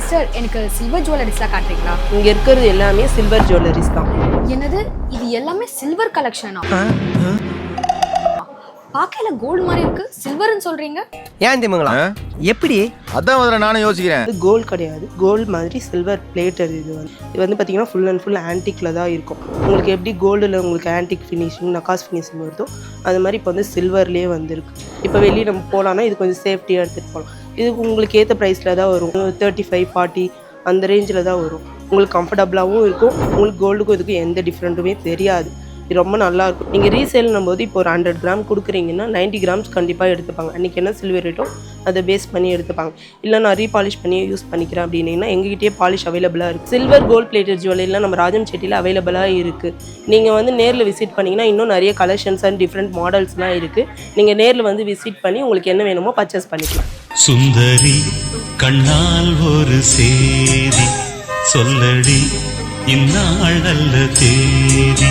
Sister எனக்கு silver ஜுவல்லரிஸ்லாம் காட்டுறீங்களா? இங்கே இருக்கிறது எல்லாமே சில்வர் ஜுவல்லரிஸ் தான். என்னது இது எல்லாமே சில்வர் கலெக்ஷனா? பார்க்கல கோல்டு மாதிரி இருக்கு, சில்வர்னு சொல்றீங்க. ஏன் திமுங்களா எப்படி? அதான் முதல்ல நானும் யோசிக்கிறேன். இது கோல்டு கிடையாது, கோல்டு மாதிரி சில்வர் பிளேட்டர். இது வந்து பார்த்தீங்கன்னா ஃபுல் அண்ட் ஃபுல் ஆன்டிக்கில் தான் இருக்கும். உங்களுக்கு எப்படி கோல்டில் உங்களுக்கு ஆன்டிக் ஃபினிஷிங் நகாஸ் ஃபினிஷிங் வருதோ அது மாதிரி இப்போ வந்து சில்வர்லேயே வந்துருக்கு. இப்போ வெளியே நம்ம போகலான்னா இது கொஞ்சம் சேஃப்டியாக எடுத்துகிட்டு போகலாம். இது உங்களுக்கு ஏற்ற ப்ரைஸில் தான் வரும். 35, 40 அந்த ரேஞ்சில் தான் வரும். உங்களுக்கு கம்ஃபர்டபுளாகவும் இருக்கும். உங்களுக்கு கோல்டுக்கும் இதுக்கும் எந்த டிஃப்ரெண்ட்டுமே தெரியாது. இது ரொம்ப நல்லாயிருக்கும். நீங்கள் ரீசேல்னும் போது இப்போ ஒரு 100 கிராம் கொடுக்குறீங்கன்னா 90 கிராம்ஸ் கண்டிப்பாக எடுத்துப்பாங்க. அன்றைக்கி என்ன சில்வர் ரேட்டோ அதை பேஸ் பண்ணி எடுத்துப்பாங்க. இல்லை நான் ரீபாலிஷ் பண்ணி யூஸ் பண்ணிக்கிறேன் அப்படின்னீங்கன்னா எங்ககிட்டயே பாலிஷ் அவைலபிளாக இருக்குது. சில்வர் கோல்ட் பிளேட்டட் ஜுவல்லரிலாம் நம்ம ராஜம் செட்டியில் அவைலபிளாக இருக்குது. நீங்கள் வந்து நேரில் விசிட் பண்ணிங்கன்னா இன்னும் நிறைய கலெக்ஷன்ஸ் அண்ட் டிஃப்ரெண்ட் மாடல்ஸ்லாம் இருக்குது. நீங்கள் நேரில் வந்து விசிட் பண்ணி உங்களுக்கு என்ன வேணுமோ பர்ச்சேஸ் பண்ணிக்கலாம். சுந்தரி கண்ணால் ஒரு சேதி சொல்லடி இந்நாள் நல்ல தேதி.